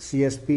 CSP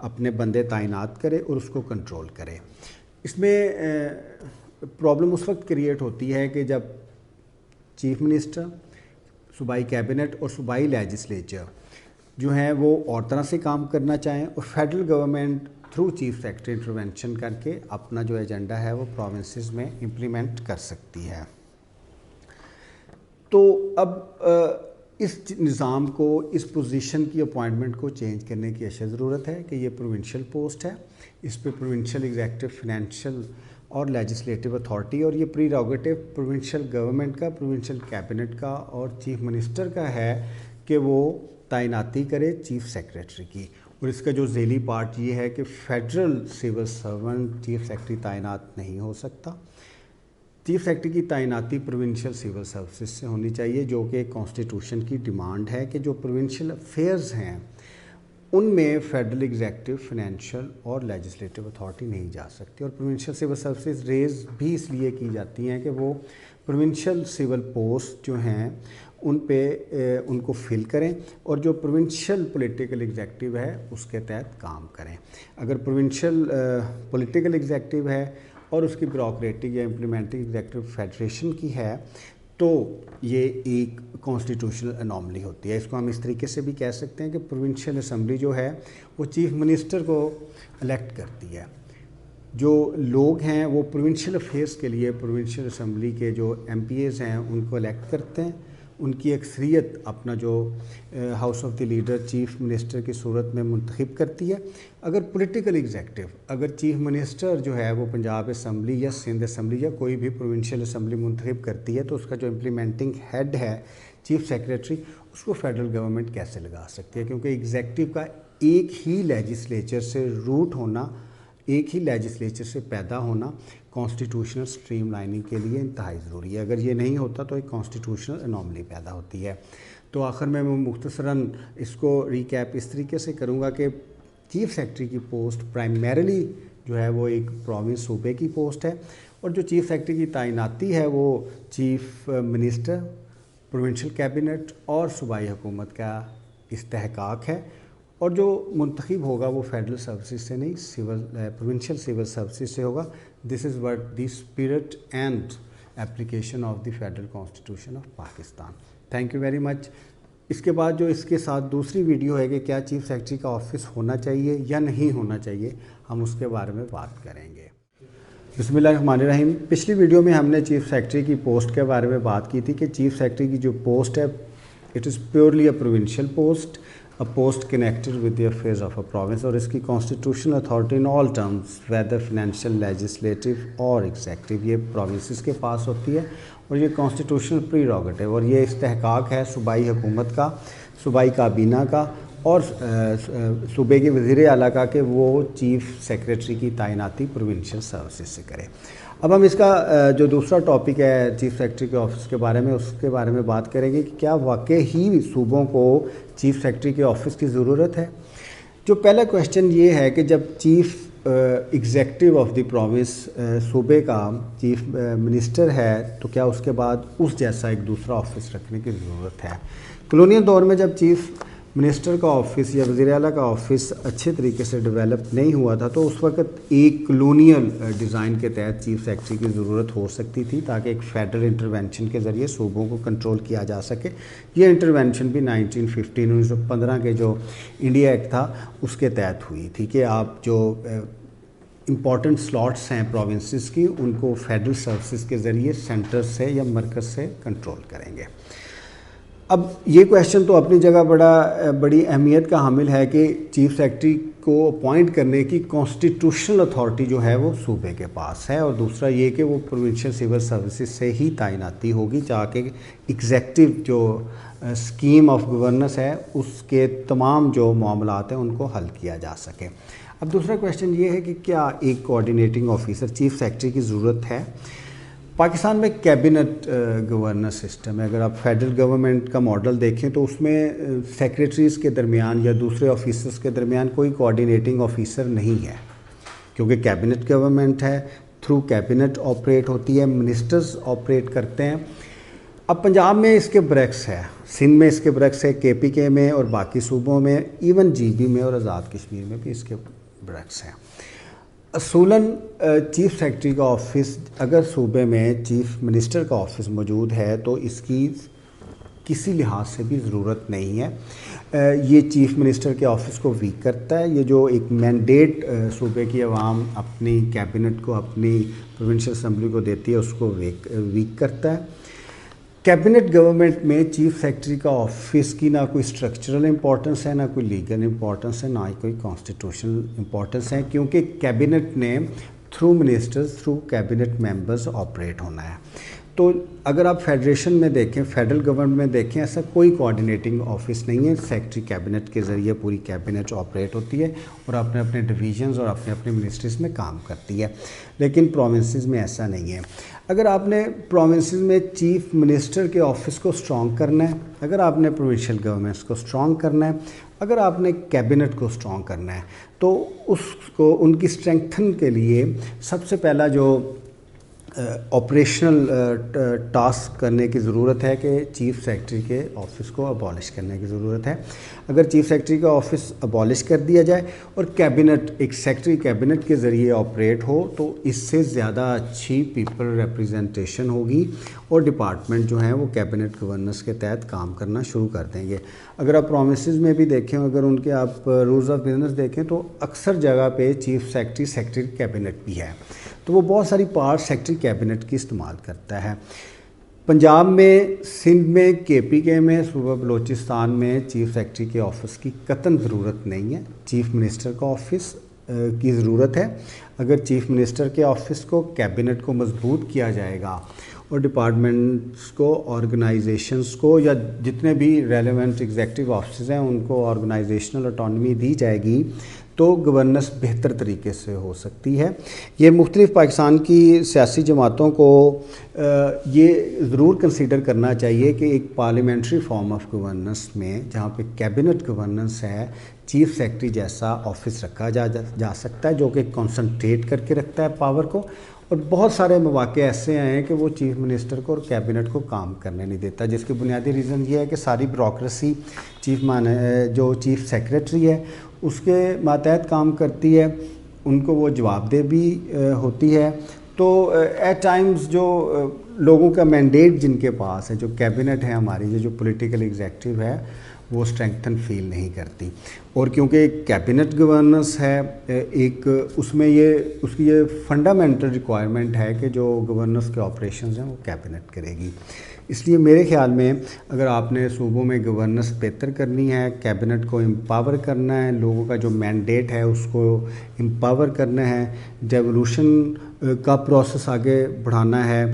اپنے بندے تعینات کرے اور اس کو کنٹرول کرے۔ اس میں پرابلم اس وقت کریٹ ہوتی ہے کہ جب چیف منسٹر، صوبائی کیبنٹ اور صوبائی لیجسلیچر جو ہیں وہ اور طرح سے کام کرنا چاہیں اور federal government through chief secretary intervention کر کے اپنا جو ایجنڈا ہے وہ پروونسز میں امپلیمنٹ کر سکتی ہے۔ تو اب اس نظام کو، اس پوزیشن کی اپوائنٹمنٹ کو چینج کرنے کی اشد ضرورت ہے کہ یہ پروونشل پوسٹ ہے، اس پہ پروونشل ایگزیکٹو، فنینشل اور لیجسلیٹو اتھارٹی، اور یہ پریروگیٹو پروونشل گورنمنٹ کا، پروونشل کیبنٹ کا اور چیف منسٹر کا ہے کہ وہ تعیناتی کرے چیف سیکریٹری کی۔ اور اس کا جو ذیلی پارٹ یہ ہے کہ federal civil servant chief secretary تعینات نہیں ہو سکتا۔ چیف سیکرٹری کی تعیناتی پروونشل سول سروسز سے ہونی چاہیے، جو کہ کانسٹیٹیوشن کی ڈیمانڈ ہے کہ جو پروونشل افیئرز ہیں ان میں فیڈرل ایگزیکٹو، فنینشل اور لیجسلیٹو اتھارٹی نہیں جا سکتی۔ اور پروونشل سول سروسز ریز بھی اس لیے کی جاتی ہیں کہ وہ پروونشل سول پوسٹ جو ہیں ان پہ ان کو فل کریں اور جو پروونشل پولیٹیکل ایگزیکٹو ہے اس کے تحت کام کریں۔ اگر پروونشل پولیٹیکل ایگزیکٹو ہے اور اس کی بیوروکریٹک یا امپلیمنٹنگ ایگزیکٹو فیڈریشن کی ہے تو یہ ایک کانسٹیٹیوشنل انوملی ہوتی ہے۔ اس کو ہم اس طریقے سے بھی کہہ سکتے ہیں کہ پروونشل اسمبلی جو ہے وہ چیف منسٹر کو الیکٹ کرتی ہے۔ جو لوگ ہیں وہ پروونشل افیئرس کے لیے پروونشل اسمبلی کے جو ایم پی ایز ہیں ان کو الیکٹ کرتے ہیں، ان کی اکثریت اپنا جو house of the leader chief minister کی صورت میں منتخب کرتی ہے۔ اگر پولیٹیکل ایگزیکٹو، اگر چیف منسٹر جو ہے وہ پنجاب اسمبلی یا سندھ اسمبلی یا کوئی بھی پروونشل اسمبلی منتخب کرتی ہے تو اس کا جو امپلیمنٹنگ ہیڈ ہے چیف سیکریٹری، اس کو فیڈرل گورنمنٹ کیسے لگا سکتی ہے؟ کیونکہ ایگزیکٹو کا ایک ہی لیجسلیچر سے روٹ ہونا، ایک ہی لیجسلیچر سے پیدا ہونا کانسٹیٹیوشنل سٹریم لائننگ کے لیے انتہائی ضروری ہے۔ اگر یہ نہیں ہوتا تو ایک کانسٹیٹیوشنل انوملی پیدا ہوتی ہے۔ تو آخر میں مختصراً اس کو ریکیپ اس طریقے سے کروں گا کہ چیف سیکرٹری کی پوسٹ پرائمریلی جو ہے وہ ایک پروونس صوبے کی پوسٹ ہے، اور جو چیف سیکرٹری کی تعیناتی ہے وہ چیف منسٹر، پروونشل کیبنٹ اور صوبائی حکومت کا استحقاق ہے، اور جو منتخب ہوگا وہ فیڈرل سروسز سے نہیں، پروونشل سول سروسز سے ہوگا۔ This is what the spirit and application of the federal constitution of Pakistan. Thank you very much. اس کے بعد جو اس کے ساتھ دوسری ویڈیو ہے کہ کیا چیف سیکرٹری کا آفس ہونا چاہیے یا نہیں ہونا چاہیے، ہم اس کے بارے میں بات کریں گے۔ بسم اللہ الرحمن الرحیم۔ پچھلی ویڈیو میں ہم نے چیف سیکرٹری کی پوسٹ کے بارے میں بات کی تھی کہ چیف سیکرٹری کی جو پوسٹ ہے it is purely a provincial post, a post connected with the affairs of a province، اور اس کی constitutional authority in all terms whether financial, legislative اور executive یہ provinces کے پاس ہوتی ہے، اور یہ constitutional prerogative اور یہ استحقاق ہے صوبائی حکومت کا، صوبائی کابینہ کا اور صوبے کے وزیر اعلیٰ کا کہ وہ چیف سیکریٹری کی تعیناتی پروونشل سروسز سے کرے۔ اب ہم اس کا جو دوسرا ٹاپک ہے چیف سیکرٹری کے آفس کے بارے میں، اس کے بارے میں بات کریں گے کہ کیا واقعی ہی صوبوں کو چیف سیکرٹری کے آفس کی ضرورت ہے۔ جو پہلا کویشچن یہ ہے کہ جب chief executive of the province صوبے کا چیف منسٹر ہے تو کیا اس کے بعد اس جیسا ایک دوسرا آفس رکھنے کی ضرورت ہے؟ کلونیل دور میں جب چیف منسٹر کا آفس یا وزیر اعلیٰ کا آفس اچھے طریقے سے ڈیولپ نہیں ہوا تھا تو اس وقت ایک کلونیل ڈیزائن کے تحت چیف سیکرٹری کی ضرورت ہو سکتی تھی تاکہ ایک فیڈرل انٹرونشن کے ذریعے صوبوں کو کنٹرول کیا جا سکے۔ یہ انٹرونشن بھی 1915 کے جو انڈیا ایکٹ تھا اس کے تحت ہوئی تھی کہ آپ جو امپورٹنٹ سلاٹس ہیں پروونسز کی ان کو فیڈرل سروسز کے ذریعے سینٹر سے یا مرکز سے کنٹرول کریں گے۔ اب یہ کویشچن تو اپنی جگہ بڑی اہمیت کا حامل ہے کہ چیف سیکرٹری کو اپوائنٹ کرنے کی کانسٹیٹیوشنل اتھارٹی جو ہے وہ صوبے کے پاس ہے، اور دوسرا یہ کہ وہ پروونشل سول سروسز سے ہی تعیناتی ہوگی تاکہ ایگزیکٹو جو اسکیم آف گورننس ہے اس کے تمام جو معاملات ہیں ان کو حل کیا جا سکے۔ اب دوسرا کویشچن یہ ہے کہ کیا ایک کوآرڈینیٹنگ آفیسر چیف سیکرٹری کی ضرورت ہے؟ پاکستان میں کیبنٹ گورننس سسٹم ہے۔ اگر آپ فیڈرل گورنمنٹ کا ماڈل دیکھیں تو اس میں سیکریٹریز کے درمیان یا دوسرے آفیسرز کے درمیان کوئی کوآرڈینیٹنگ آفیسر نہیں ہے، کیونکہ کیبنٹ گورنمنٹ ہے، تھرو کیبنٹ آپریٹ ہوتی ہے، منسٹرز آپریٹ کرتے ہیں۔ اب پنجاب میں اس کے برعکس ہے، سندھ میں اس کے برعکس ہے، KPK میں اور باقی صوبوں میں، ایون GB میں اور آزاد کشمیر میں بھی اس کے برعکس ہے۔ اصولاً چیف سیکرٹری کا آفس اگر صوبے میں چیف منسٹر کا آفس موجود ہے تو اس کی کسی لحاظ سے بھی ضرورت نہیں ہے۔ یہ چیف منسٹر کے آفس کو ویک کرتا ہے، یہ جو ایک مینڈیٹ صوبے کی عوام اپنی کیبنٹ کو، اپنی پروونشل اسمبلی کو دیتی ہے، اس کو ویک کرتا ہے۔ کیبنٹ گورنمنٹ میں چیف سیکرٹری کا آفس کی نہ کوئی اسٹرکچرل امپورٹنس ہے، نہ کوئی لیگل امپورٹنس ہے، نہ ہی کوئی کانسٹیٹیوشنل امپورٹنس ہے، کیونکہ کیبنٹ نے through ministers, through cabinet members operate ہونا ہے۔ تو اگر آپ فیڈریشن میں دیکھیں، فیڈرل گورنمنٹ میں دیکھیں، ایسا کوئی کوآرڈینیٹنگ آفس نہیں ہے۔ سیکرٹری کیبنٹ کے ذریعے پوری کیبنٹ آپریٹ ہوتی ہے اور اپنے اپنے ڈویژنز اور اپنے اپنے منسٹریز میں کام کرتی ہے، لیکن پروونسز میں ایسا نہیں ہے۔ اگر آپ نے پروونسز میں چیف منسٹر کے آفس کو اسٹرانگ کرنا ہے، اگر آپ نے پروونشل گورنمنٹس کو اسٹرانگ کرنا ہے، اگر آپ نے کیبنٹ کو اسٹرانگ کرنا ہے، تو اس کو ان کی اسٹرینگتھن کے لیے سب سے پہلا جو آپریشنل ٹاسک کرنے کی ضرورت ہے کہ چیف سیکرٹری کے آفس کو ابالش کرنے کی ضرورت ہے۔ اگر چیف سیکرٹری کا آفس ابالش کر دیا جائے اور کیبنٹ، ایک سیکرٹری کیبنٹ کے ذریعے آپریٹ ہو، تو اس سے زیادہ اچھی پیپل ریپریزنٹیشن ہوگی اور ڈپارٹمنٹ جو ہیں وہ کیبنٹ گورننس کے تحت کام کرنا شروع کر دیں گے۔ اگر آپ پرومسز میں بھی دیکھیں، اگر ان کے آپ رولز آف بزنس دیکھیں، تو اکثر جگہ پہ چیف سیکرٹری سیکرٹری کیبنٹ بھی ہے، تو وہ بہت ساری پارٹ سیکرٹری کیبنٹ کی استعمال کرتا ہے۔ پنجاب میں، سندھ میں، KPK میں، صوبہ بلوچستان میں چیف سیکرٹری کے آفس کی قطعاً ضرورت نہیں ہے، چیف منسٹر کا آفس کی ضرورت ہے۔ اگر چیف منسٹر کے آفس کو، کیبنٹ کو مضبوط کیا جائے گا اور ڈپارٹمنٹس کو، آرگنائزیشنز کو، یا جتنے بھی ریلیونٹ ایگزیکٹو آفسز ہیں ان کو آرگنائزیشنل اٹانومی دی جائے گی، تو گورننس بہتر طریقے سے ہو سکتی ہے۔ یہ مختلف پاکستان کی سیاسی جماعتوں کو یہ ضرور کنسیڈر کرنا چاہیے کہ ایک پارلیمنٹری فارم آف گورننس میں، جہاں پہ کیبنٹ گورننس ہے، چیف سیکرٹری جیسا آفس رکھا جا سکتا ہے، جو کہ کنسنٹریٹ کر کے رکھتا ہے پاور کو، اور بہت سارے مواقع ایسے ہیں کہ وہ چیف منسٹر کو اور کیبنٹ کو کام کرنے نہیں دیتا، جس کی بنیادی ریزن یہ ہے کہ ساری بیوروکریسی جو چیف سیکرٹری ہے اس کے ماتحت کام کرتی ہے، ان کو وہ جواب دہ بھی ہوتی ہے۔ تو ایٹ ٹائمز جو لوگوں کا مینڈیٹ جن کے پاس ہے، جو کیبنٹ ہے ہماری، جو پولیٹیکل ایگزیکٹو ہے، وہ اسٹرینگتھن فیل نہیں کرتی۔ اور کیونکہ کیبنٹ گورننس ہے ایک، اس میں اس کی یہ فنڈامنٹل ریکوائرمنٹ ہے کہ جو گورننس کے آپریشنز ہیں وہ کیبنٹ کرے گی۔ اس لیے میرے خیال میں اگر آپ نے صوبوں میں گورننس بہتر کرنی ہے، کیبنٹ کو امپاور کرنا ہے، لوگوں کا جو مینڈیٹ ہے اس کو امپاور کرنا ہے، ڈیولوشن کا پروسیس آگے بڑھانا ہے،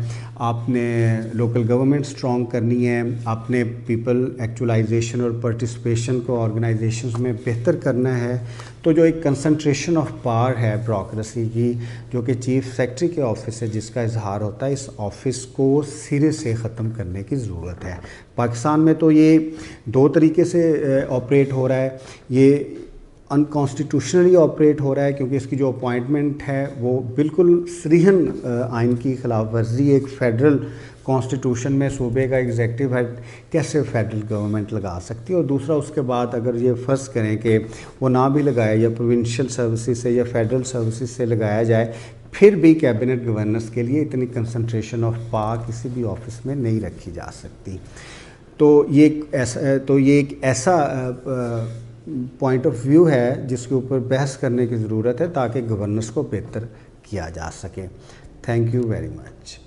آپ نے لوکل گورنمنٹ اسٹرانگ کرنی ہے، آپ نے پیپل ایکچولائزیشن اور پارٹیسپیشن کو آرگنائزیشنز میں بہتر کرنا ہے، تو جو ایک کنسنٹریشن آف پاور ہے بیوروکریسی کی، جو کہ چیف سیکرٹری کے آفس ہے جس کا اظہار ہوتا ہے، اس آفس کو سرے سے ختم کرنے کی ضرورت ہے۔ پاکستان میں تو یہ دو طریقے سے آپریٹ ہو رہا ہے، یہ انکانسٹیٹیوشنلی آپریٹ ہو رہا ہے، کیونکہ اس کی جو اپوائنٹمنٹ ہے وہ بالکل صریحاً آئین کی خلاف ورزی ہے۔ ایک فیڈرل کانسٹیٹیوشن میں صوبے کا ایگزیکٹو ہیڈ کیسے فیڈرل گورنمنٹ لگا سکتی ہے، اور دوسرا اس کے بعد اگر یہ فرض کریں کہ وہ نہ بھی لگائے، یا پروونشل سروسز سے یا فیڈرل سروسز سے لگایا جائے، پھر بھی کیبنٹ گورننس کے لیے اتنی کنسنٹریشن آف پاور کسی بھی آفس میں نہیں رکھی جا سکتی۔ تو یہ ایک ایسا پوائنٹ آف ویو ہے جس کے اوپر بحث کرنے کی ضرورت ہے تاکہ گورننس کو بہتر کیا جا سکے۔ Thank you very much.